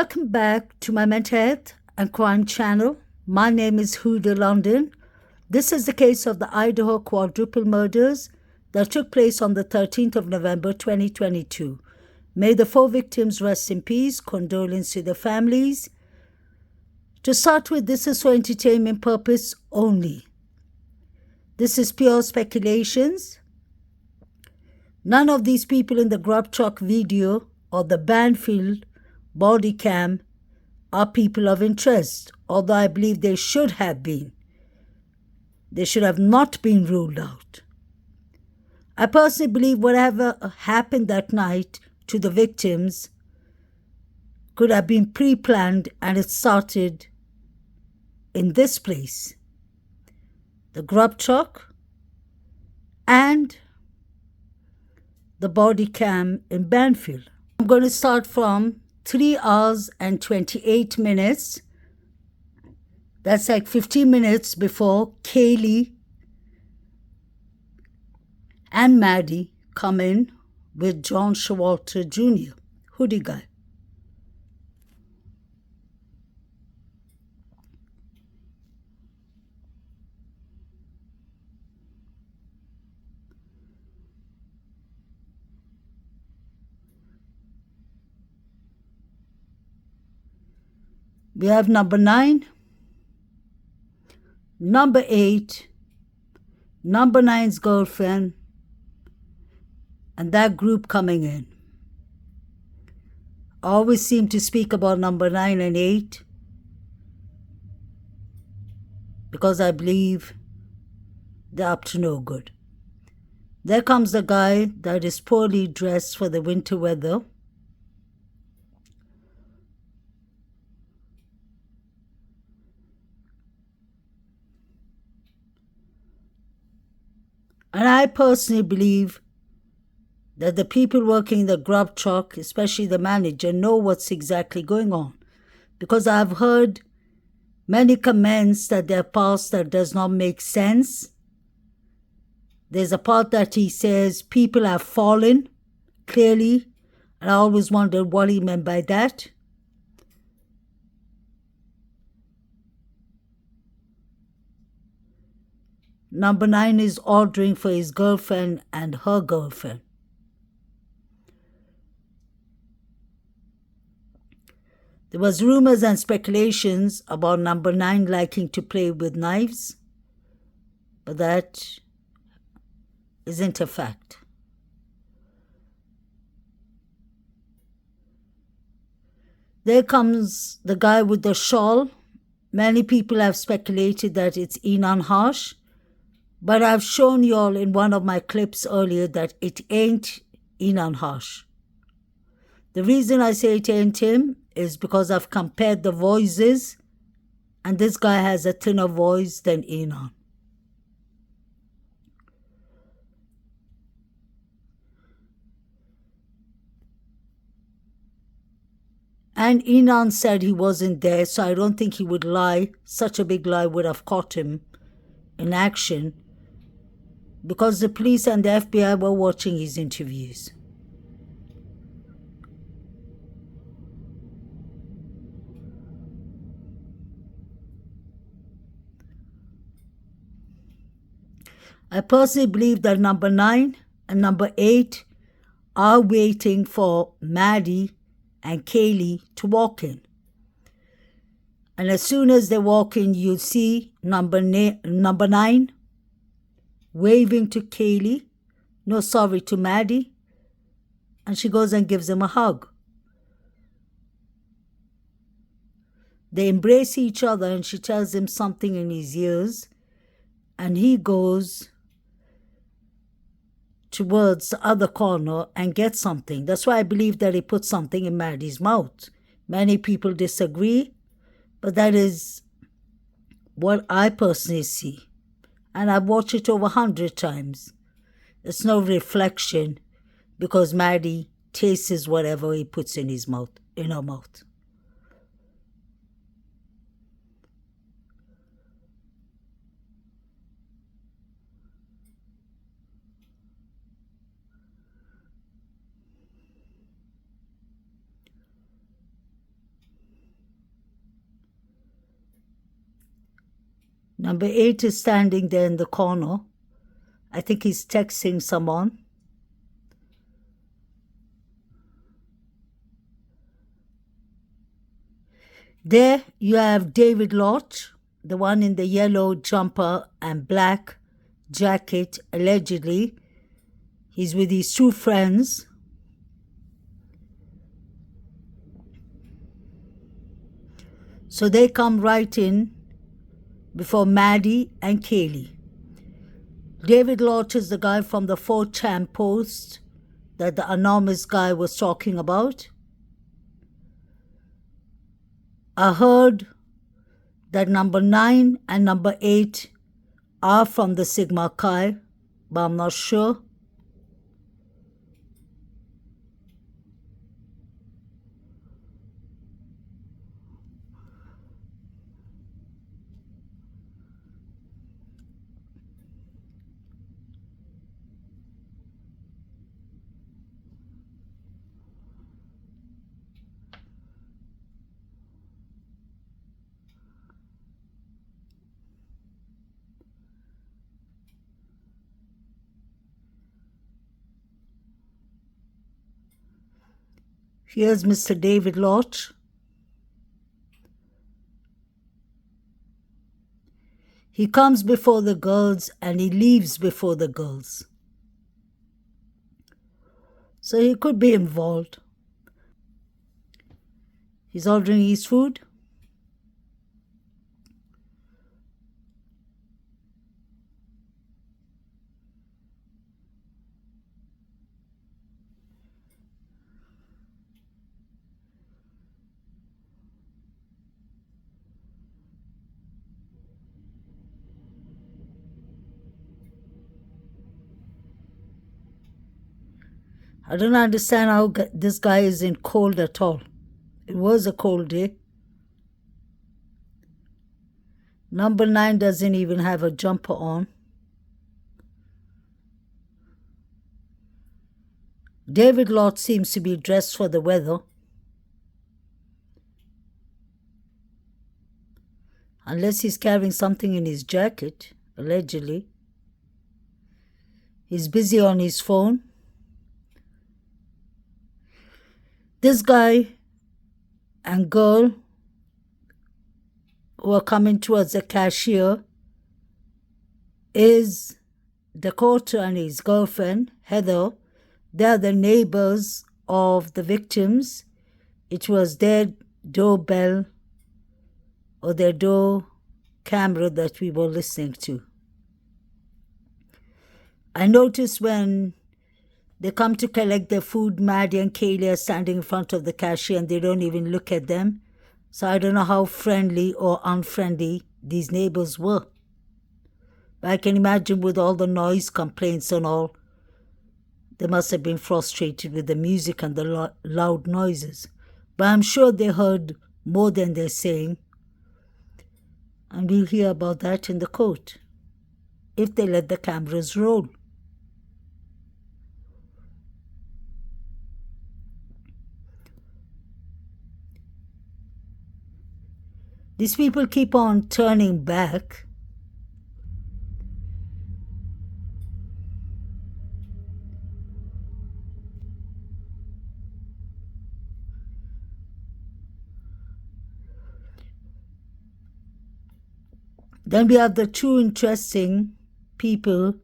Welcome back to my mental health and crime channel. My name is Huda London. This is the case of the Idaho quadruple murders that took place on the 13th of November 2022. May the 4 victims rest in peace. Condolence to the families. To start with, this is for entertainment purpose only. This is pure speculations. None of these people in the GRUB truck video or the BANDFIELD body cam are people of interest, although I believe they should have been. They should have not been ruled out. I personally believe whatever happened that night to the victims could have been pre-planned, and it started in this place, the GRUB truck and the body cam in Banfield. I'm going to start from 3 hours and 28 minutes. That's like 15 minutes before Kaylee and Maddie come in with John Showalter Jr., hoodie guy. We have number 9, number 8, number 9's girlfriend, and that group coming in. I always seem to speak about number 9 and 8 because I believe they're up to no good. There comes the guy that is poorly dressed for the winter weather. And I personally believe that the people working the GRUB truck, especially the manager, know what's exactly going on. Because I've heard many comments that they're passed that does not make sense. There's a part that he says people have fallen, clearly. And I always wondered what he meant by that. Number 9 is ordering for his girlfriend and her girlfriend. There was rumors and speculations about number 9 liking to play with knives, but that isn't a fact. There comes the guy with the shawl. Many people have speculated that it's Enon Harsh. But I've shown you all in one of my clips earlier that it ain't Enon Harsh. The reason I say it ain't him is because I've compared the voices, and this guy has a thinner voice than Enon. And Enon said he wasn't there, so I don't think he would lie. Such a big lie would have caught him in action, because the police and the FBI were watching his interviews. I personally believe that number 9 and number 8 are waiting for Maddie and Kaylee to walk in. And as soon as they walk in, you'll see number 9 waving to Kaylee, to Maddie, and she goes and gives him a hug. They embrace each other and she tells him something in his ears, and he goes towards the other corner and gets something. That's why I believe that he put something in Maddie's mouth. Many people disagree, but that is what I personally see. And I've watched it over 100 times. It's no reflection because Maddie tastes whatever he puts in his mouth, in her mouth. Number 8 is standing there in the corner. I think he's texting someone. There you have David Lodge, the one in the yellow jumper and black jacket, allegedly. He's with his two friends. So they come right in before Maddie and Kaylee. David Lodge is the guy from the 4chan post that the anonymous guy was talking about. I heard that number 9 and number 8 are from the Sigma Chi, but I'm not sure. Here's Mr. David Lodge. He comes before the girls and he leaves before the girls. So he could be involved. He's ordering his food. I don't understand how this guy isn't cold at all. It was a cold day. Number 9 doesn't even have a jumper on. David Lodge seems to be dressed for the weather. Unless he's carrying something in his jacket, allegedly. He's busy on his phone. This guy and girl who are coming towards the cashier is Dakota and his girlfriend, Heather. They're the neighbors of the victims. It was their doorbell or their door camera that we were listening to. I noticed when they come to collect their food, Maddie and Kaylee are standing in front of the cashier and they don't even look at them. So I don't know how friendly or unfriendly these neighbors were. But I can imagine with all the noise complaints and all, they must have been frustrated with the music and the loud noises. But I'm sure they heard more than they're saying. And we'll hear about that in the court, if they let the cameras roll. These people keep on turning back. Then we have the two interesting people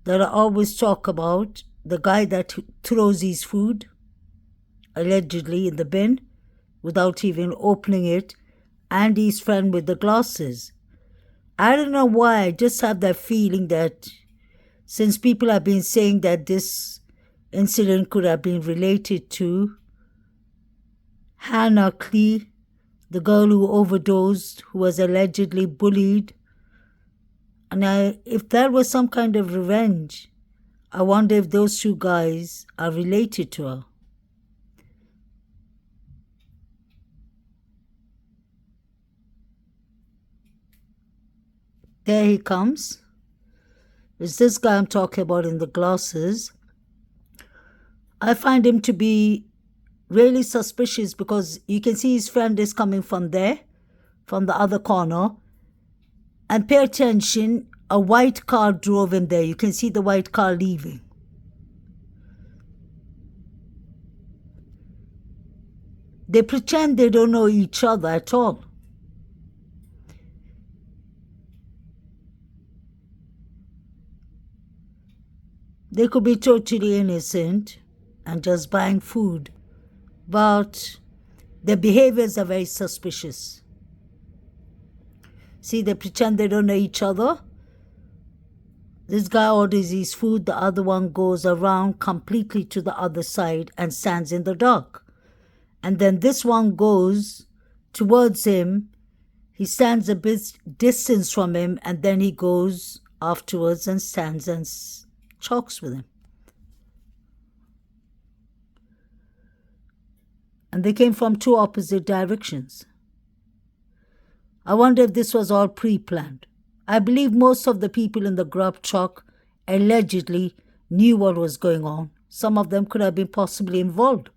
that I always talk about. The guy that throws his food, allegedly in the bin, without even opening it, and his friend with the glasses. I don't know why, I just have that feeling that since people have been saying that this incident could have been related to Hannah Klee, the girl who overdosed, who was allegedly bullied, and if that was some kind of revenge, I wonder if those two guys are related to her. There he comes. It's this guy I'm talking about in the glasses. I find him to be really suspicious because you can see his friend is coming from there, from the other corner. And pay attention, a white car drove him there. You can see the white car leaving. They pretend they don't know each other at all. They could be totally innocent and just buying food, but their behaviors are very suspicious. See, they pretend they don't know each other. This guy orders his food, the other one goes around completely to the other side and stands in the dark. And then this one goes towards him. He stands a bit distance from him, and then he goes afterwards and stands and talks with him. And they came from two opposite directions. I wonder if this was all pre-planned. I believe most of the people in the GRUB truck allegedly knew what was going on. Some of them could have been possibly involved.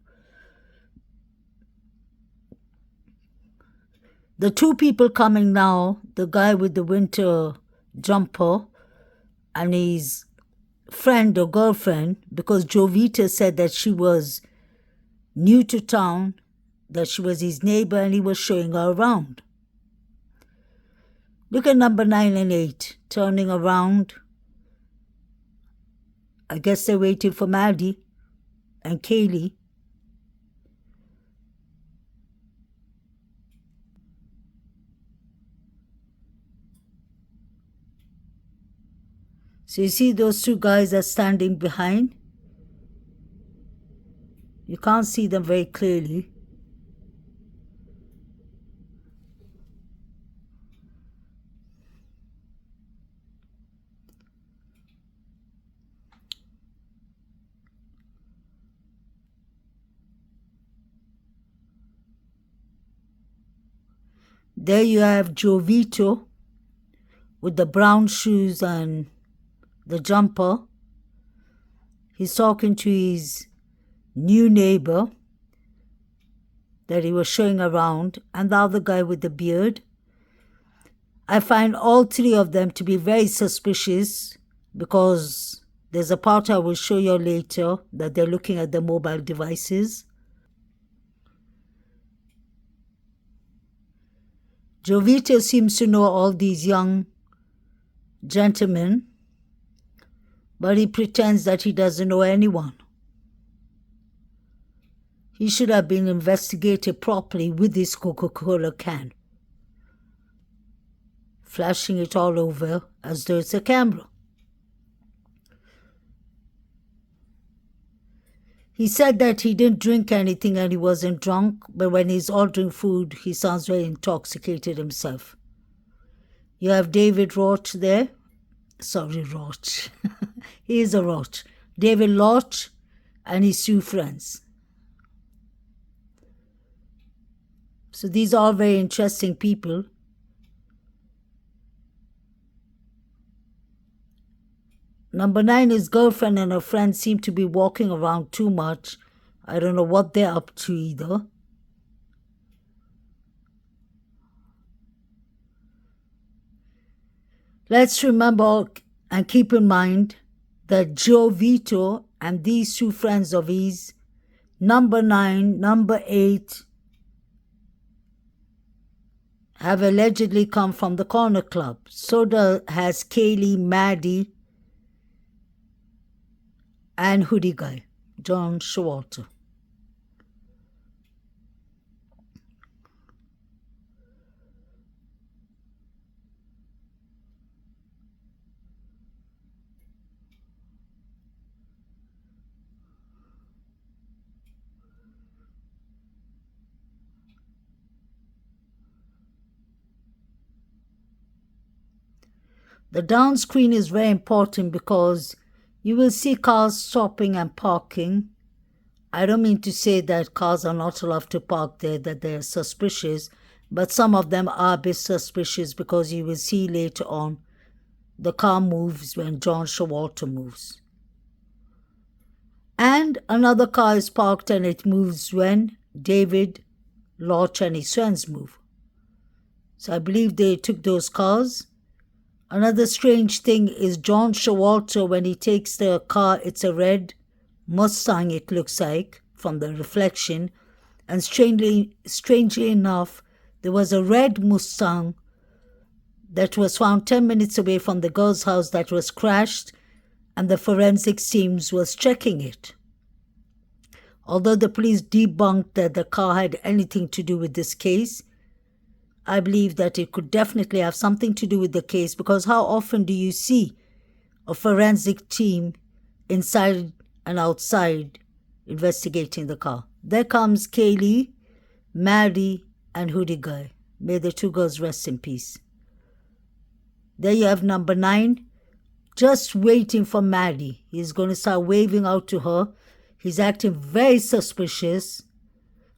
The two people coming now, the guy with the winter jumper and his friend or girlfriend, because Jovita said that she was new to town, that she was his neighbor and he was showing her around. Look at number 9 and 8, turning around. I guess they're waiting for Maddie and Kaylee. So you see those two guys are standing behind. You can't see them very clearly. There you have Jovito with the brown shoes and the jumper. He's talking to his new neighbor that he was showing around, and the other guy with the beard. I find all three of them to be very suspicious because there's a part I will show you later that they're looking at their mobile devices. Jovito seems to know all these young gentlemen, but he pretends that he doesn't know anyone. He should have been investigated properly with his Coca-Cola can, flashing it all over as though it's a camera. He said that he didn't drink anything and he wasn't drunk, but when he's ordering food, he sounds very intoxicated himself. You have David Roach there. Sorry, Roach. He is a Roach. David Roach and his two friends. So these are all very interesting people. Number 9, his girlfriend and her friends seem to be walking around too much. I don't know what they're up to either. Let's remember and keep in mind that Jovito and these two friends of his, number 9, number 8, have allegedly come from the Corner Club. So has Kaylee, Maddie, and Hoodie Guy, John Showalter. The down screen is very important because you will see cars stopping and parking. I don't mean to say that cars are not allowed to park there, that they're suspicious, but some of them are a bit suspicious because you will see later on the car moves when John Showalter moves. And another car is parked and it moves when David Lodge and his friends move. So I believe they took those cars Another strange thing is John Showalter, when he takes the car, it's a red Mustang, it looks like, from the reflection. And strangely enough, there was a red Mustang that was found 10 minutes away from the girl's house that was crashed, and the forensics teams was checking it. Although the police debunked that the car had anything to do with this case, I believe that it could definitely have something to do with the case, because how often do you see a forensic team inside and outside investigating the car? There comes Kaylee, Maddie, and Hoodie Guy. May the two girls rest in peace. There you have number 9, just waiting for Maddie. He's going to start waving out to her. He's acting very suspicious.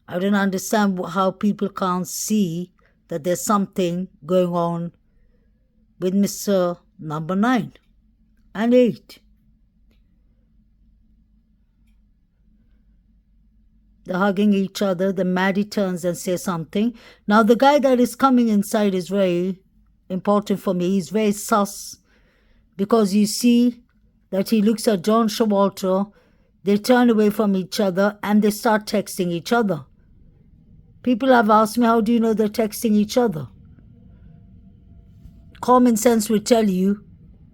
I don't understand how people can't see that there's something going on with Mr. number 9 and 8. They're hugging each other. Then Maddie turns and says something. Now the guy that is coming inside is very important for me. He's very sus, because you see that he looks at John Showalter. They turn away from each other and they start texting each other. People have asked me, how do you know they're texting each other? Common sense will tell you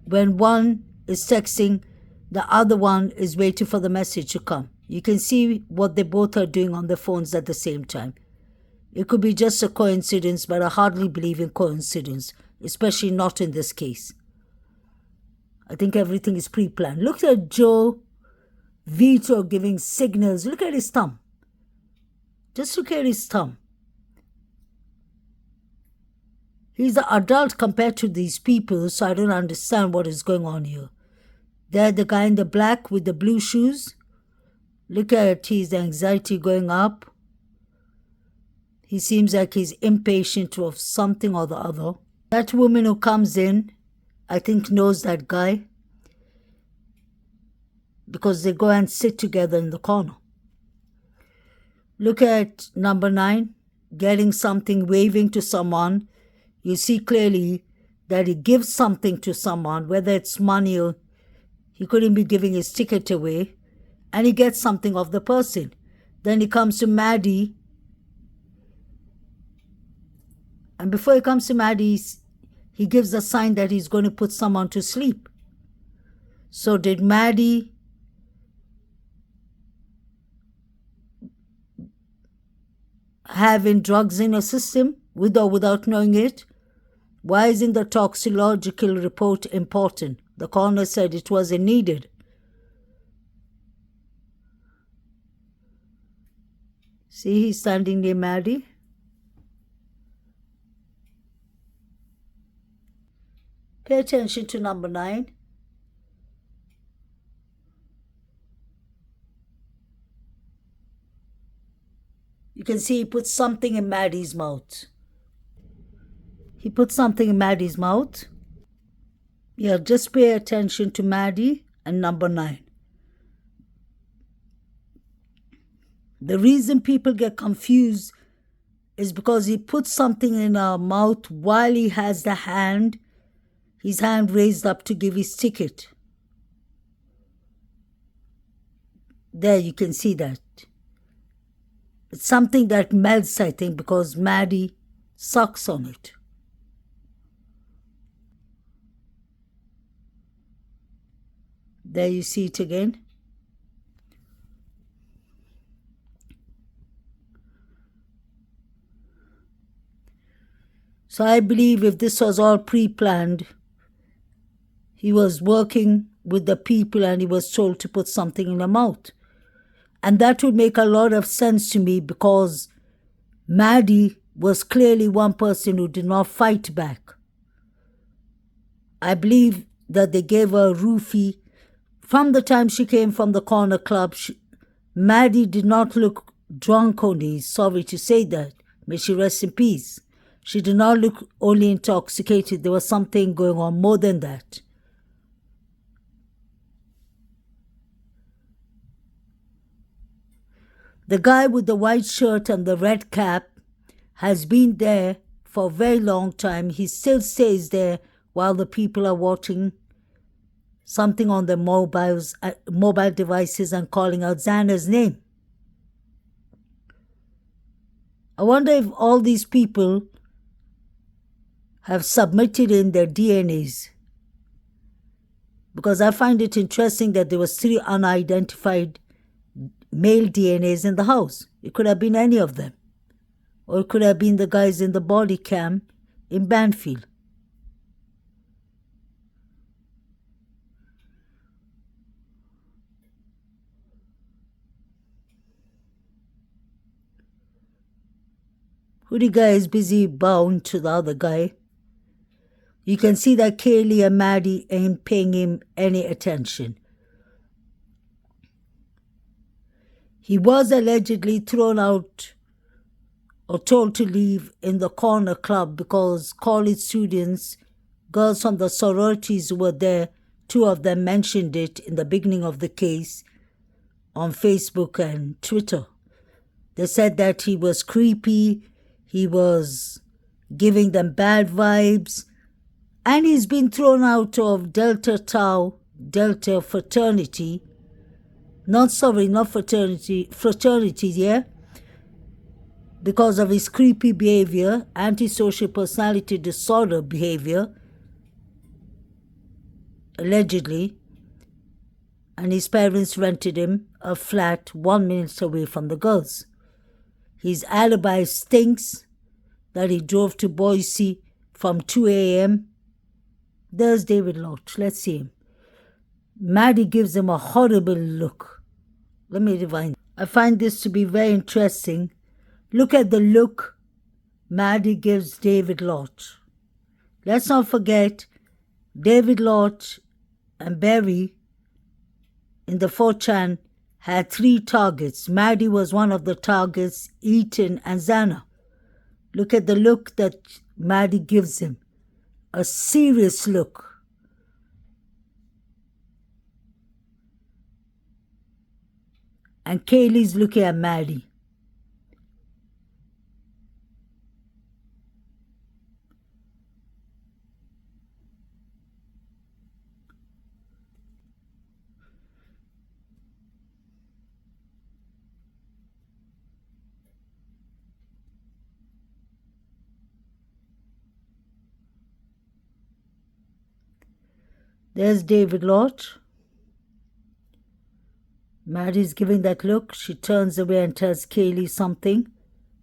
when one is texting, the other one is waiting for the message to come. You can see what they both are doing on their phones at the same time. It could be just a coincidence, but I hardly believe in coincidence, especially not in this case. I think everything is pre-planned. Look at Joe Vito giving signals. Look at his thumb. Just look at his thumb. He's an adult compared to these people, so I don't understand what is going on here. There, the guy in the black with the blue shoes. Look at his anxiety going up. He seems like he's impatient of something or the other. That woman who comes in, I think, knows that guy, because they go and sit together in the corner. Look at number 9, getting something, waving to someone. You see clearly that he gives something to someone, whether it's money or he couldn't be giving his ticket away, and he gets something of the person. Then he comes to Maddie, and before he comes to Maddie, he gives a sign that he's going to put someone to sleep. So did Maddie having drugs in her system, with or without knowing it? Why isn't the toxicological report important? The coroner said it wasn't needed. See, he's standing near Maddie. Pay attention to number 9. You can see he put something in Maddie's mouth. He put something in Maddie's mouth. Yeah, just pay attention to Maddie and number 9. The reason people get confused is because he put something in her mouth while he has his hand raised up to give his ticket. There you can see that. It's something that melts, I think, because Maddie sucks on it. There you see it again. So I believe if this was all pre-planned, he was working with the people and he was told to put something in their mouth. And that would make a lot of sense to me, because Maddie was clearly one person who did not fight back. I believe that they gave her a roofie. From the time she came from the corner club, Maddie did not look drunk only. Sorry to say that. May she rest in peace. She did not look only intoxicated. There was something going on more than that. The guy with the white shirt and the red cap has been there for a very long time. He still stays there while the people are watching something on their mobile devices and calling out Xana's name. I wonder if all these people have submitted in their DNAs, because I find it interesting that there was 3 unidentified male DNAs in the house. It could have been any of them, or it could have been the guys in the body cam in Banfield. Hoodie guy is busy bound to the other guy. You can see that Kaylee and Maddie ain't paying him any attention. He was allegedly thrown out or told to leave in the corner club because college students, girls from the sororities who were there, 2 of them mentioned it in the beginning of the case on Facebook and Twitter. They said that he was creepy, he was giving them bad vibes, and he's been thrown out of Delta Tau, Delta fraternity. Not fraternity, yeah? Because of his creepy behavior, antisocial personality disorder behavior, allegedly, and his parents rented him a flat 1 minute away from the girls. His alibi stinks that he drove to Boise from 2 a.m. There's David Lodge. Let's see him. Maddie gives him a horrible look. Let me rewind. I find this to be very interesting. Look at the look Maddie gives David Lodge. Let's not forget, David Lodge and Barry in the 4chan had 3 targets. Maddie was one of the targets, Eaton and Xana. Look at the look that Maddie gives him. A serious look. And Kaylee's looking at Maddie. There's David Lodge. Maddie's giving that look. She turns away and tells Kaylee something.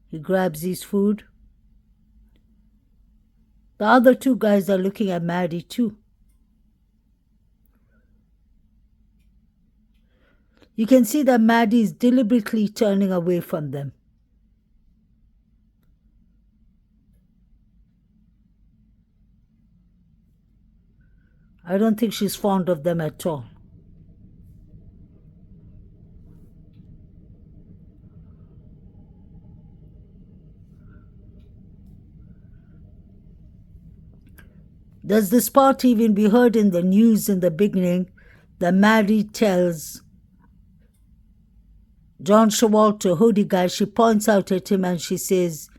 He grabs his food. The other 2 guys are looking at Maddie too. You can see that Maddie is deliberately turning away from them. I don't think she's fond of them at all. Does this part even be heard in the news in the beginning that Maddie tells John Showalter, hoodie guy, she points out at him and she says,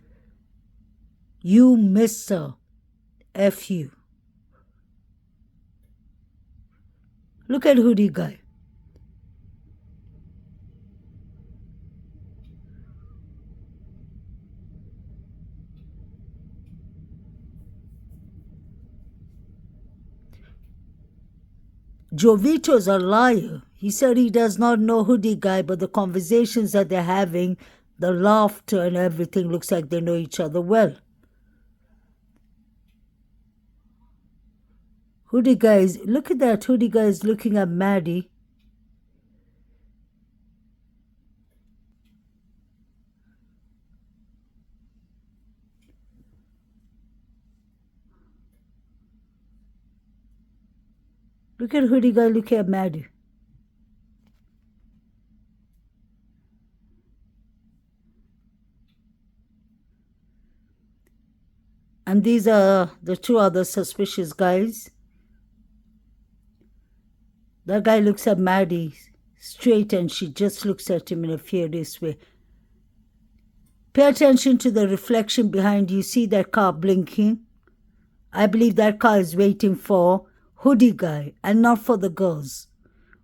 "You, Mr. F you." Look at hoodie guy. Jovito's a liar. He said he does not know hoodie guy, but the conversations that they're having, the laughter and everything, looks like they know each other well. Hoodie guys, look at that. Hoodie guy is looking at Maddie. Look at hoodie guy looking at Maddie. And these are the 2 other suspicious guys. That guy looks at Maddie straight and she just looks at him in a furious way. Pay attention to the reflection behind you. See that car blinking? I believe that car is waiting for hoodie guy and not for the girls.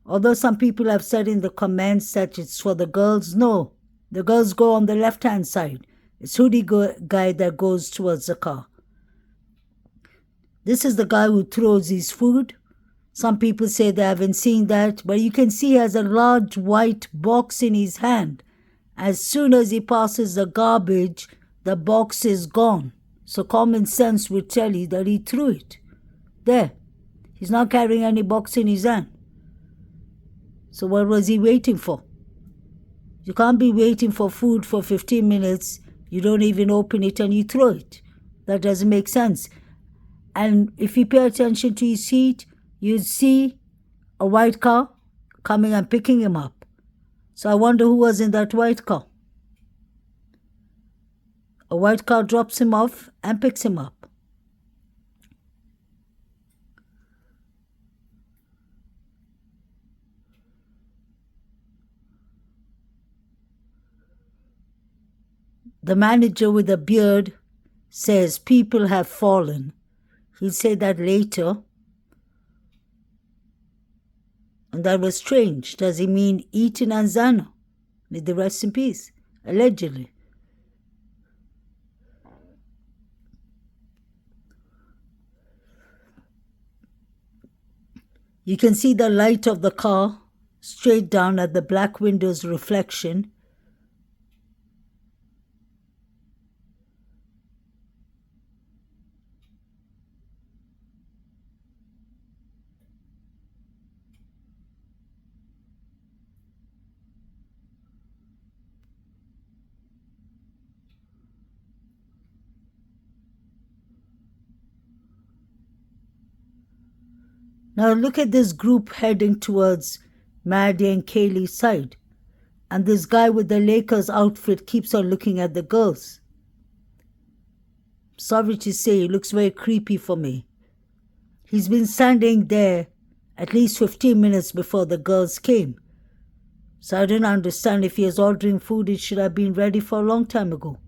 Although some people have said in the comments that it's for the girls, no. The girls go on the left-hand side. It's hoodie guy that goes towards the car. This is the guy who throws his food. Some people say they haven't seen that, but you can see he has a large white box in his hand. As soon as he passes the garbage, the box is gone. So common sense would tell you that he threw it. There. He's not carrying any box in his hand. So what was he waiting for? You can't be waiting for food for 15 minutes. You don't even open it and you throw it. That doesn't make sense. And if you pay attention to his seat, you'd see a white car coming and picking him up. So I wonder who was in that white car. A white car drops him off and picks him up. The manager with a beard says people have fallen. He'll say that later. And that was strange. Does he mean Eaton and Zana? May they rest in peace. Allegedly. You can see the light of the car straight down at the black window's reflection. Now look at this group heading towards Maddie and Kaylee's side. And this guy with the Lakers outfit keeps on looking at the girls. Sorry to say, he looks very creepy for me. He's been standing there at least 15 minutes before the girls came. So I don't understand, if he is ordering food, it should have been ready for a long time ago.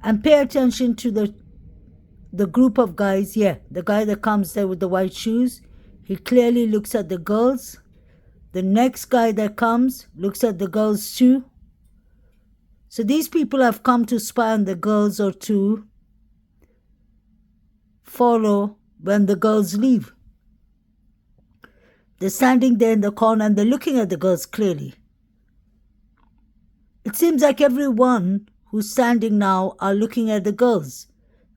And pay attention to the group of guys. Yeah, the guy that comes there with the white shoes, he clearly looks at the girls. The next guy that comes looks at the girls too. So these people have come to spy on the girls or to follow when the girls leave. They're standing there in the corner and they're looking at the girls clearly. It seems like everyone who's standing now are looking at the girls.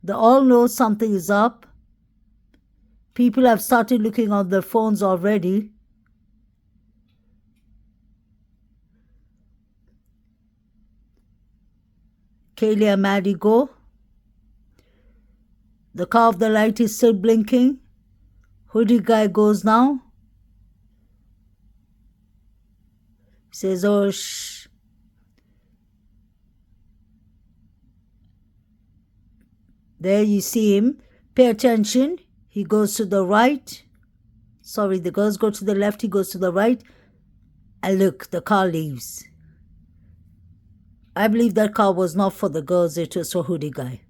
They all know something is up. People have started looking on their phones already. Kaylee and Maddie go. The car of the light is still blinking. Hoodie guy goes now. He says, oh, shh. There you see him. Pay attention. He goes to the right. Sorry, the girls go to the left. He goes to the right. And look, the car leaves. I believe that car was not for the girls. It was for hoodie guy.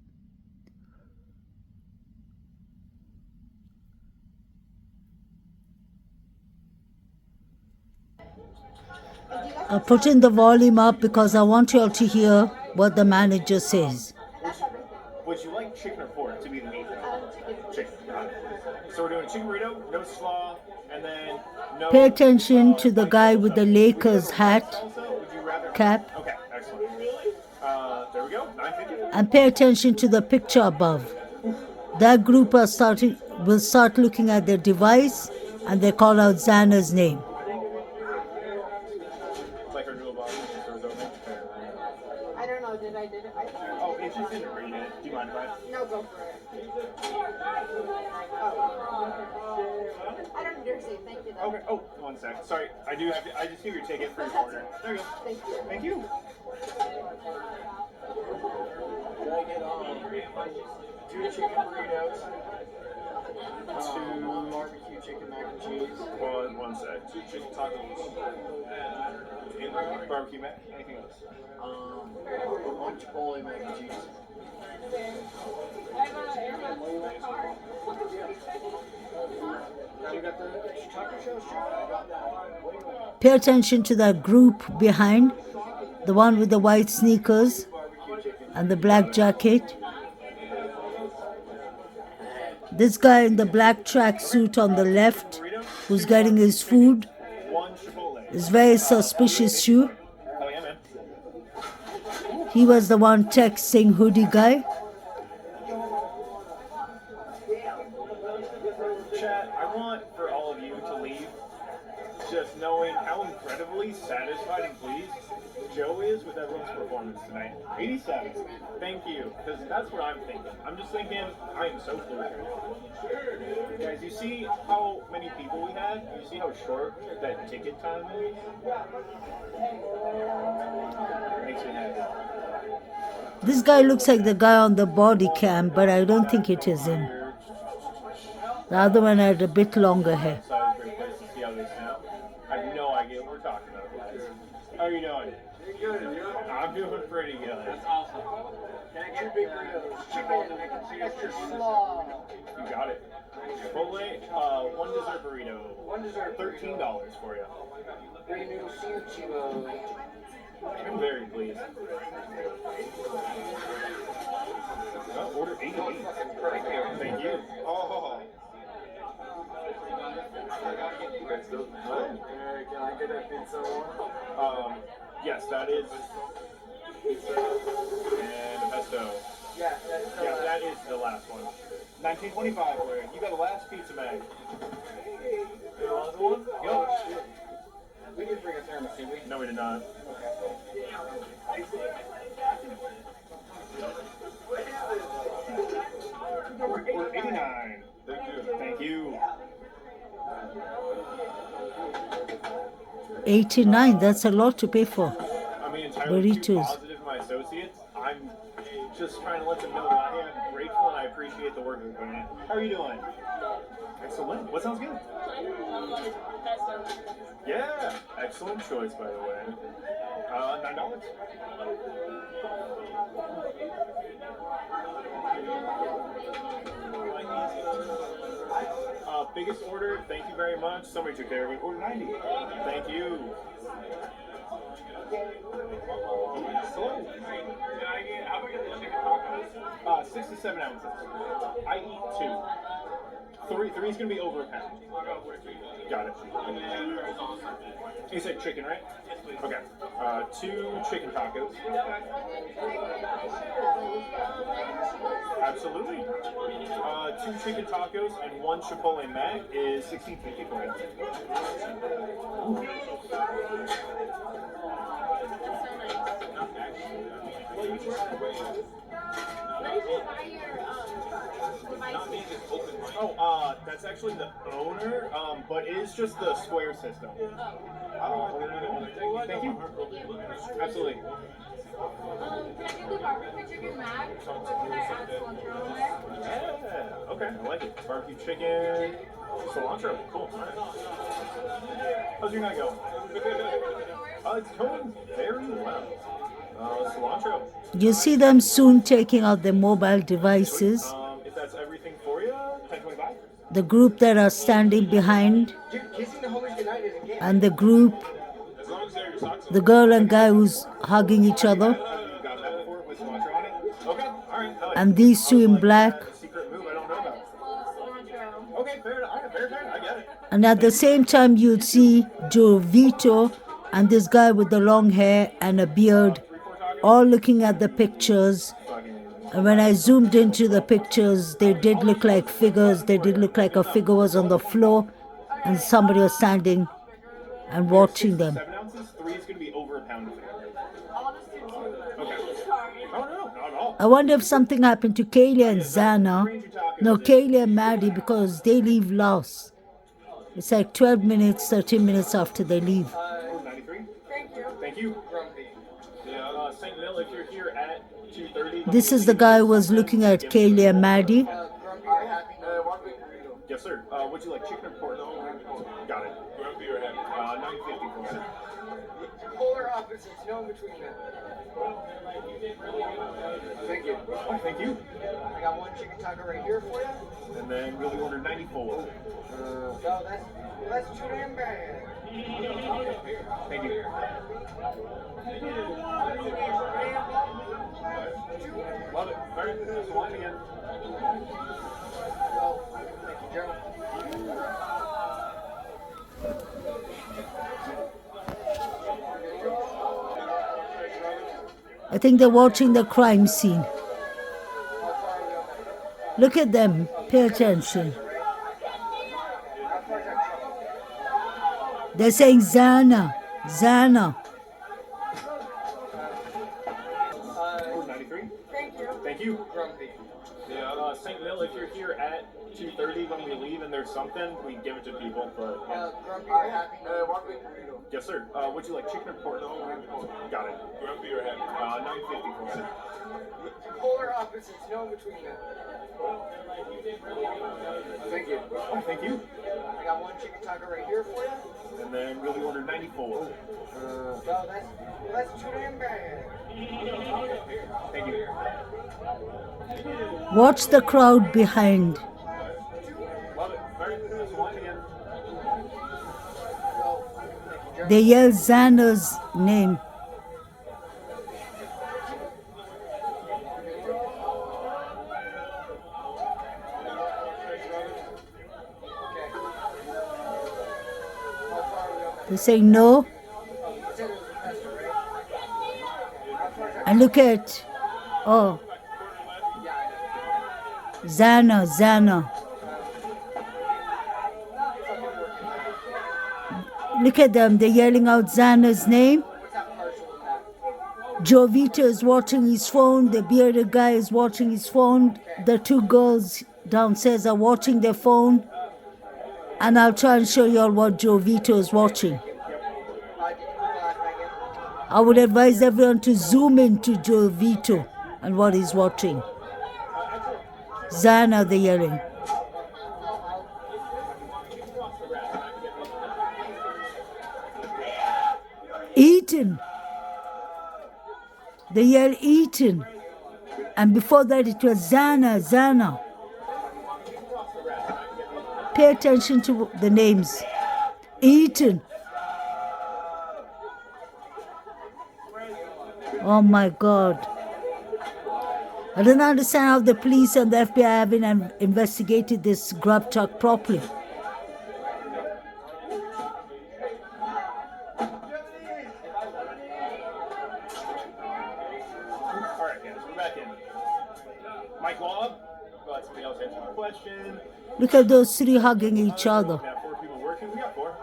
I'm putting the volume up because I want you all to hear what the manager says. Would you like chicken or pork to be the meat? Chicken. So we're doing chicken burrito, no slaw, and then no... Pay attention to the guy with the Lakers hat, cap. Okay, excellent. There we go, $9.50. And pay attention to the picture above. That group will start looking at their device and they call out Xana's name. Like our dual box stores open. I don't know, did I? Oh, it's just in read it. Do you mind if I? No, go for it. I don't dare say thank you though. Okay, oh, 1 sec. Sorry, I just need your ticket for your order. There you go. Thank you. Thank you. Did I get 2 chicken burritos? Barbecue chicken mac and cheese. One sec. 2 chicken tacos. Barbecue mac. Anything else? One Chipotle mac and cheese. Now we got the taco show. Pay attention to that group behind, the one with the white sneakers and the black jacket. This guy in the black tracksuit on the left, who's getting his food, One Chipotle. is very suspicious too. Oh yeah, man. He was the one texting hoodie guy. Chat, I want for all of you to leave just knowing how incredibly satisfied and pleased Joe is with everyone's performance tonight. 87. Thank you. Because that's what I'm thinking. I'm just thinking, I am so pleased. Guys, you see how many people we had? You see how short that ticket time is? Makes me happy. This guy looks like the guy on the body cam, but I don't think it is him. The other one had a bit longer hair. So it's a great place to see how they sound. I have no idea what we're talking about, guys. How are you doing? I'm doing pretty good. That's awesome. Can I get 2 big burritos? Chipotle mac and cheese. Extra small. You got it. Chipotle, 1 dessert burrito. One dessert. $13 for you. 3 noodle soup. Chivo. I'm very pleased. Order 88. Thank you. Oh. Can I get that pizza one? Yes, that is. And a pesto. Yeah, that's the Yeah, that is the last one. 1925 for you. You got the last pizza bag. The last one? Yep. We didn't bring a thermos, did we? No, we did not. We're 89. Thank you. 89, that's a lot to pay for. I'm entirely too Burritos. positive of my associates. I'm just trying to let them know that I am grateful and I appreciate the work they're putting in. How are you doing? Excellent. What sounds good? Yeah, excellent choice, by the way. $9. Biggest order, thank you very much. Somebody took care of it. Order 90. Thank you. Hello. 6 to 7 ounces. I eat 2. Three's gonna be over a pound. Got it. You said chicken, right? Okay. 2 chicken tacos. Absolutely. 2 chicken tacos and 1 Chipotle mac is $16.50 for you. Oh, that's actually the owner, but it is just the square system. Thank you. Absolutely. Can I get the barbecue chicken mac? Can I add cilantro on there? Yeah, okay, I like it. Barbecue chicken, cilantro, cool. All right. How's your night going? It's going very well. Cilantro. You see them soon taking out their mobile devices. If that's everything for you, 10.25. The group that are standing behind, Dude, kissing the homies goodnight isn't gay. and the group, As long as they're your socks. the girl and guy who's hugging each other, You got that before with cilantro on it? Okay, all right. and these two in black. Secret move I don't know about. Cilantro. Okay, fair. All right, fair. I get it. And at the same time, you'd see Joe Vito and this guy with the long hair and a beard, all looking at the pictures. And when I zoomed into the pictures, they did look like figures. They did look like a figure was on the floor and somebody was standing and watching them. 7 ounces. 3 is going to be over a pound of it. I'll just do 2. Okay. Sorry. Oh no, not at all. I wonder if something happened to Kaylee and Zana. No, Kaylee and Maddie, because they leave last. It's like 12 minutes, 13 minits after they leave. 93. Thank you. Thank you. Yeah, St. Mill, if you're here at 2:30. This is the guy who was looking at Kaylee and Maddie. Grumpy or happy? 1 big burrito. Yes, sir. Would you like chicken or pork? Got it. Grumpy or happy? $9.50 for me. Polar opposites, no in between them. Thank you. Oh, thank you. I got one chicken taco right here for you. And then really order 94. No, that's too damn bad. Thank you. Love it. All right, there's the line again. Well, thank you, Joe. I think they're watching the crime scene. Look at them. Pay attention. They're saying Zana. Zana. 93. Thank you. Thank you. Grumpy. Yeah, St. Mill, if you're here at 2:30 when we leave and there's something, we give it to people. But yeah. Grumpy or happy? One big burrito. Yes, sir. Would you like chicken or pork? Got it. Grumpy or happy? $9.50 for me. Polar opposites, no in between them. Thank you. Oh, thank you. I got one chicken taco right here for you. And then really order 94. No, that's too damn bad. Thank you. Watch the crowd behind. Love it. All right, there's the line again. Well, thank you, Joe. They yell Xana's name. They say no. And look at, oh, Zana. Look at them, they're yelling out Xana's name. Joe Vito is watching his phone, the bearded guy is watching his phone, the two girls downstairs are watching their phone. And I'll try and show you all what Joe Vito is watching. I would advise everyone to zoom into Joe Vito and what he's watching. Zana, they're yelling. Eaton. They yell Eaton. And before that it was Zana. Pay attention to the names. Eaton. Oh my God. I don't understand how the police and the FBI haven't investigated this grub truck properly. All right, guys, we're back in. Mike Lobb, let somebody else answer my question. Look at those three hugging each other. We have 4 people working. We got 4.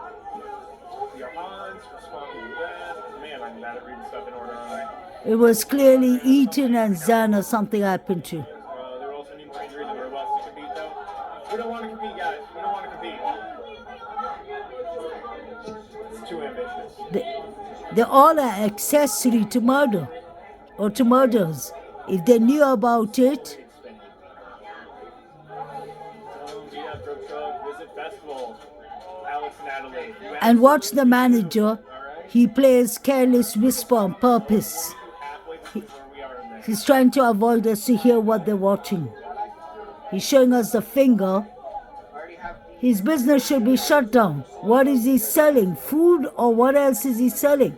We got Hans responding to that. Man, I'm bad at reading stuff in order, aren't I? It was clearly Eaton and Zana something happened to. There also need more injuries and robots to compete, though. We don't want to compete, guys. We don't want to compete. It's too ambitious. They all are accessory to murder or to murders. If they knew about it, Drug Truck, Visit Festival, Alex Natalie. and watch the manager, he plays careless whisper on purpose. He's trying to avoid us to hear what they're watching. He's showing us the finger. His business should be shut down. What is he selling? Food or what else is he selling?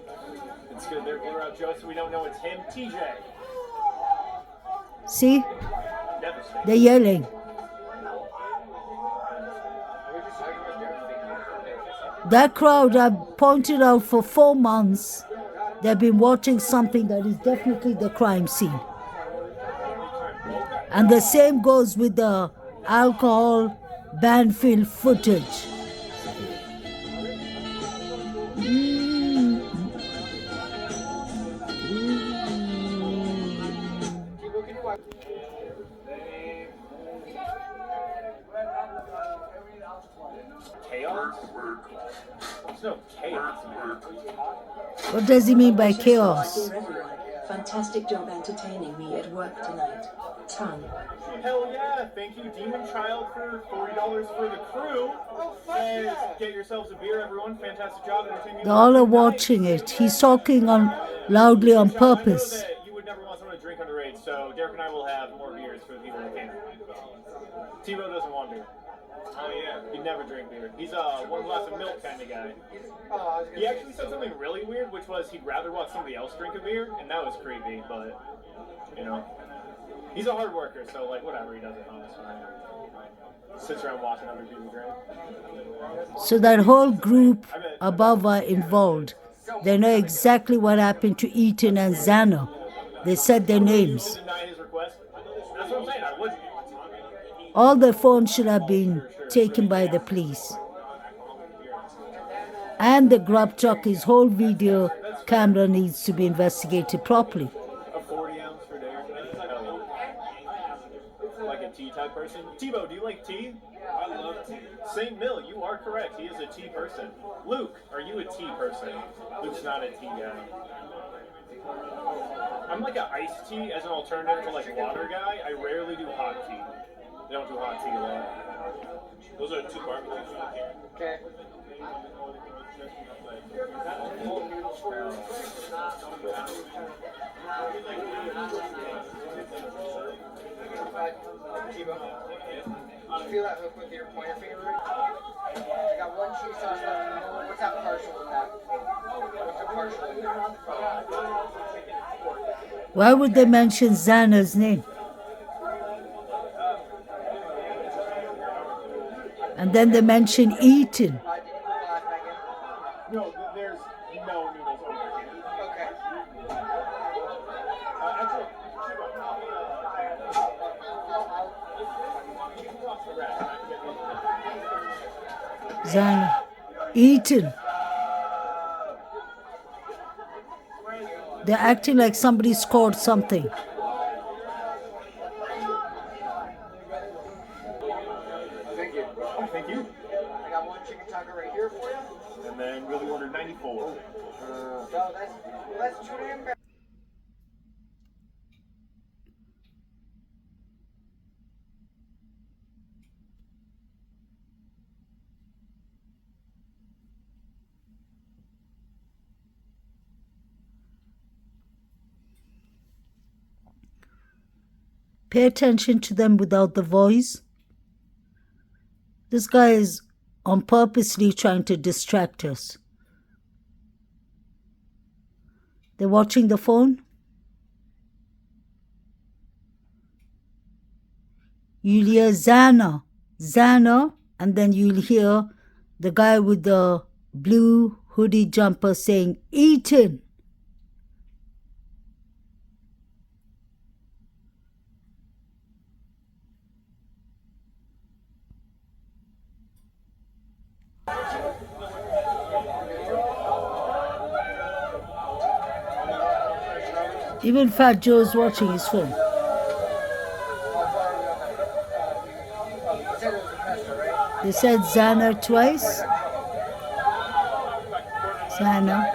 It's good. They're blur out Joe, so we don't know it's him. TJ. See? Devastating. They're yelling. That crowd I've pointed out for 4 months, they've been watching something that is definitely the crime scene. And the same goes with the alcohol BANDFIELD footage. Chaos? There's no chaos. What does he mean by chaos? Fantastic job entertaining me at work tonight. Tongue. Hell yeah! Thank you, Demon Child, for $40 for the crew. Says, get yourselves a beer, everyone. Fantastic job entertaining me. They all are watching it. He's talking on loudly on purpose. I know that you would never want someone to drink underage, so Derek and I will have more beers for the people who can. Tebow doesn't want beer. Oh yeah, he'd never drink beer. He's a one glass of milk kind of guy. He actually said something really weird, which was he'd rather watch somebody else drink a beer, and that was creepy. But you know, he's a hard worker, so like whatever he does at home is fine. Sits around watching other people drink. So that whole group above are involved. They know exactly what happened to Eaton and Xana. They said their names. Deny his request. That's what I'm saying. I wouldn't. All their phones should have been taken by the police. And the grub truck, his whole video camera needs to be investigated properly. A 40-ounce for Derek. Like a tea type person. Tebow, do you like tea? I love tea. St. Mill, you are correct. He is a tea person. Luke, are you a tea person? Luke's not a tea guy. I'm like an iced tea as an alternative to like water guy. I rarely do hot tea. They don't do hot tea a lot. Those are 2 barbecues right here. Okay. Feel that hook with your pointer finger. I got 1 cheese sauce left. What's that partial in that? What's the partial in there? Why would they mention Xana's name? And then they mention Eaton. No, there's no noodles over here. Okay. Actually, Xana. Eaton. They're acting like somebody scored something. Thank you. oh, thank you. I got 1 chicken taco right here for you. And then really ordered 94. No, that's too damn bad. Pay attention to them without the voice. This guy is on purposely trying to distract us. They're watching the phone. You'll hear Xana, Xana, and then you'll hear the guy with the blue hoodie jumper saying, Eaton. Even Fat Joe's watching his phone. They said Xana twice. Xana.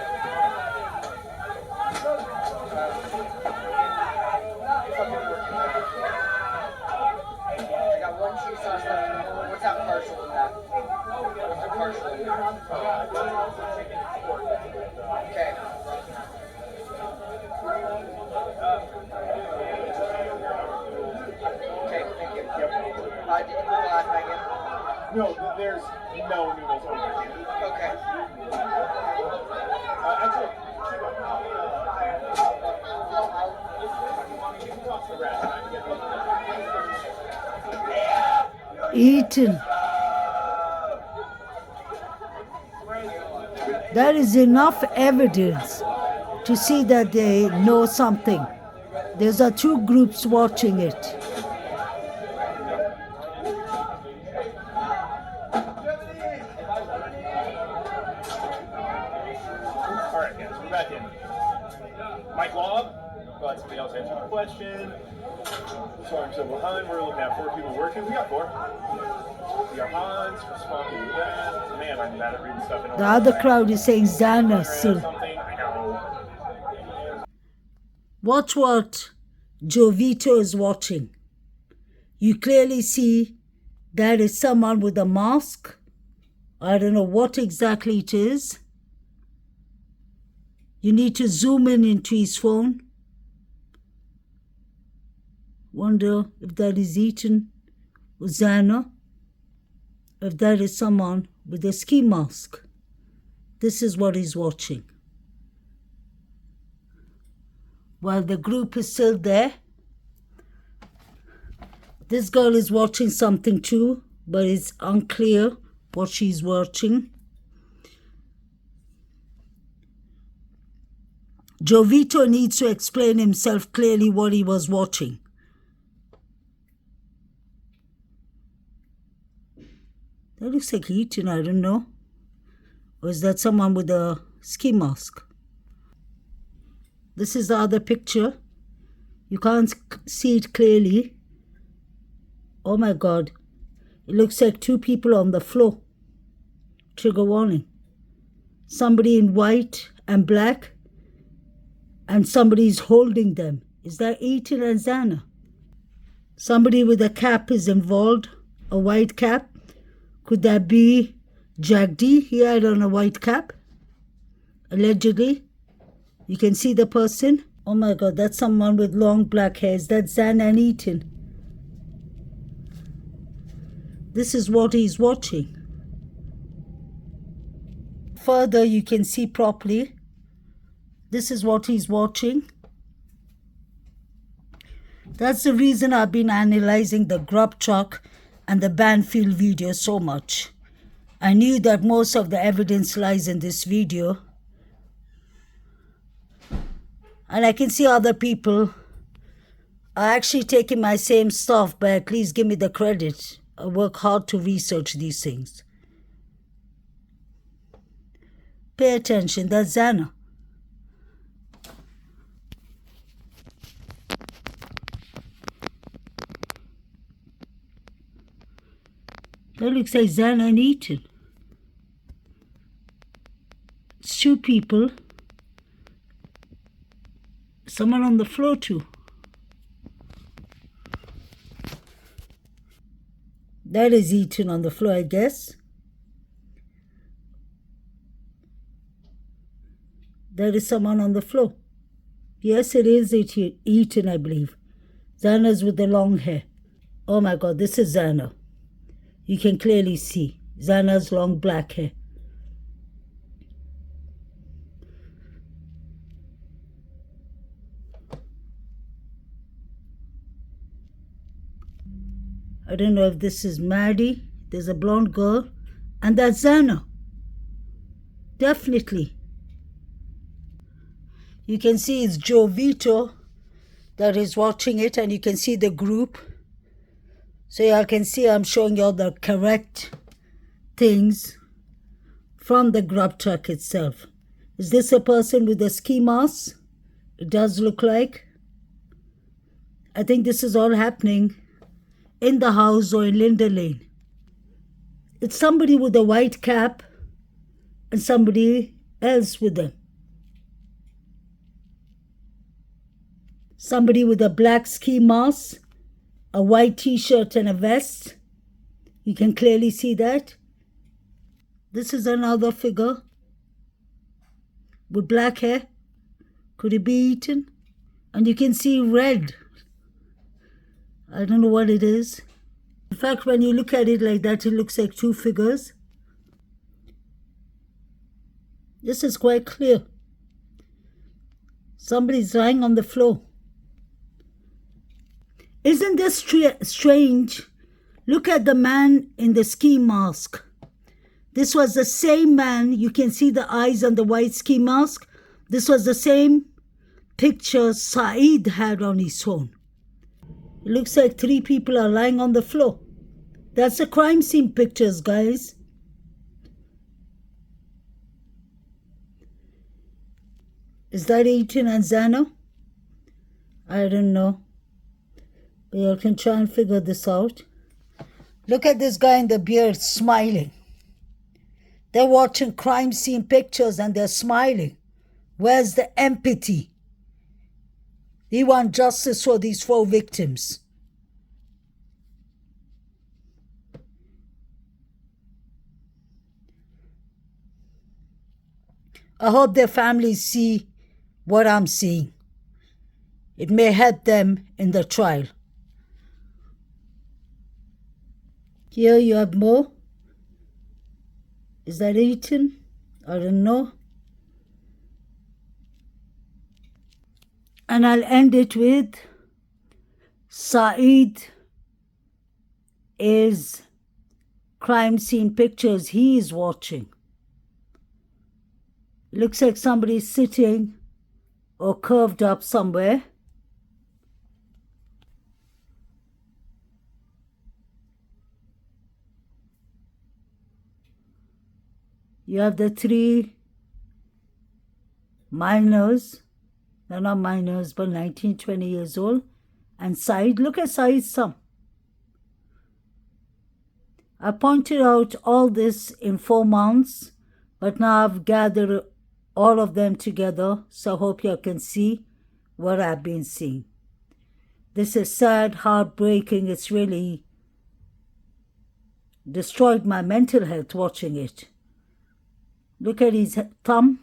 I got 1 cheese sauce left. What's that partial in that? What's the partial in there? Okay. Okay, thank you. Did you put the last bag in? No, there's no noodles over here. Okay. Actually, Eaton. That is enough evidence to see that they know something. There's 2 groups watching it. Alright guys, we're back in. Mike Lobb, let somebody else answer the question. So I'm still behind, we're looking at 4 people working. We got 4. We got Hans, responding to that. Man, I'm bad at reading stuff in The other crowd is saying Xana still. something. I know. Watch what Jovito is watching. You clearly see that is someone with a mask. I don't know what exactly it is. You need to zoom in into his phone. Wonder if that is Ethan Uzana, if that is someone with a ski mask. This is what he's watching. While the group is still there, this girl is watching something too, but it's unclear what she's watching. Jovito needs to explain himself clearly what he was watching. That looks like Ethan, I don't know. Or is that someone with a ski mask? This is the other picture. You can't see it clearly. Oh my God. It looks like two people on the floor. Trigger warning. Somebody in white and black, and somebody is holding them. Is that Ethan and Zana? Somebody with a cap is involved, a white cap. Could that be Jagdi? He had on a white cap, allegedly. You can see the person. Oh my God, that's someone with long black hair. Is that Zana and Ethan? This is what he's watching. Further, you can see properly. This is what he's watching. That's the reason I've been analyzing the GRUB truck and the Banfield video so much. I knew that most of the evidence lies in this video. And I can see other people are actually taking my same stuff, but at least give me the credit. I work hard to research these things. Pay attention, that's Zana. That looks like Zana and Ethan. It's two people. Someone on the floor too. That is Ethan on the floor, I guess. That is someone on the floor. Yes, it is Ethan, I believe. Zana's with the long hair. Oh my God, this is Zana. You can clearly see Zana's long black hair. I don't know if this is Maddie. There's a blonde girl. And that's Zana. Definitely. You can see it's Jovito that is watching it, and you can see the group. So y'all can see I'm showing y'all the correct things from the GRUB truck itself. Is this a person with a ski mask? It does look like. I think this is all happening in the house or in Linda Lane. It's somebody with a white cap and somebody else with them. Somebody with a black ski mask, a white t-shirt and a vest. You can clearly see that. This is another figure with black hair. Could it be Ethan? And you can see red. I don't know what it is. In fact, when you look at it like that, it looks like two figures. This is quite clear. Somebody's lying on the floor. Isn't this strange? Look at the man in the ski mask. This was the same man. You can see the eyes on the white ski mask. This was the same picture Saeed had on his phone. It looks like three people are lying on the floor. That's the crime scene pictures, guys. Is that Ethan and Zana? I don't know. But you can try and figure this out. Look at this guy in the beard smiling. They're watching crime scene pictures and they're smiling. Where's the empathy? He wants justice for these 4 victims. I hope their families see what I'm seeing. It may help them in the trial. Here you have more. Is that eaten? I don't know. And I'll end it with Saeed is crime scene pictures he is watching. Looks like somebody's sitting or curved up somewhere. You have the 3 minors. They're not minors, but 19, 20 years old. And Saeed, look at Saeed's thumb. I pointed out all this in 4 months, but now I've gathered all of them together, so I hope you can see what I've been seeing. This is sad, heartbreaking. It's really destroyed my mental health watching it. Look at his thumb.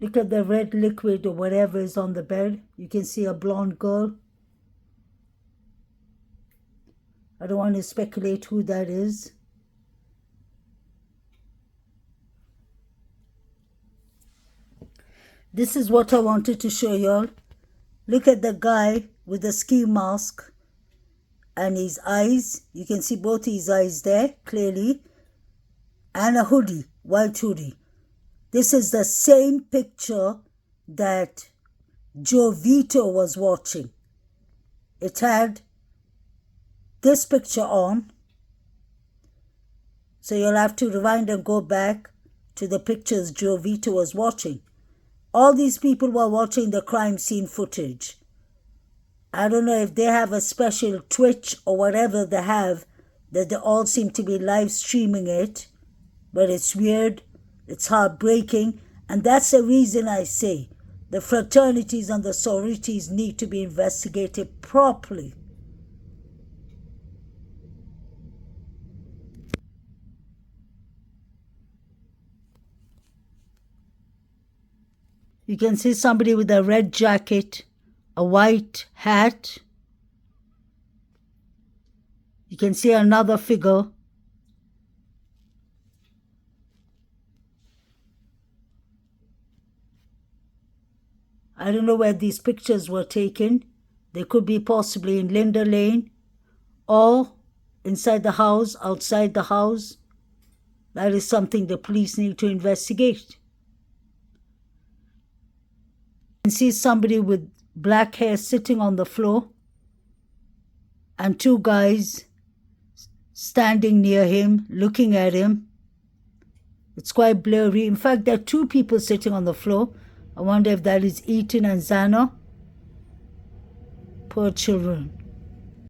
Look at the red liquid or whatever is on the bed. You can see a blonde girl. I don't want to speculate who that is. This is what I wanted to show y'all. Look at the guy with the ski mask and his eyes. You can see both his eyes there clearly. And a hoodie, white hoodie. This is the same picture that Joe Vito was watching. It had this picture on. So you'll have to rewind and go back to the pictures Joe Vito was watching. All these people were watching the crime scene footage. I don't know if they have a special Twitch or whatever they have, that they all seem to be live streaming it. But it's weird. It's heartbreaking, and that's the reason I say the fraternities and the sororities need to be investigated properly. You can see somebody with a red jacket, a white hat. You can see another figure. I don't know where these pictures were taken. They could be possibly in Linda Lane or inside the house, outside the house. That is something the police need to investigate. You can see somebody with black hair sitting on the floor and 2 guys standing near him, looking at him. It's quite blurry. In fact, there are 2 people sitting on the floor. I wonder if that is Ethan and Zana. Poor children.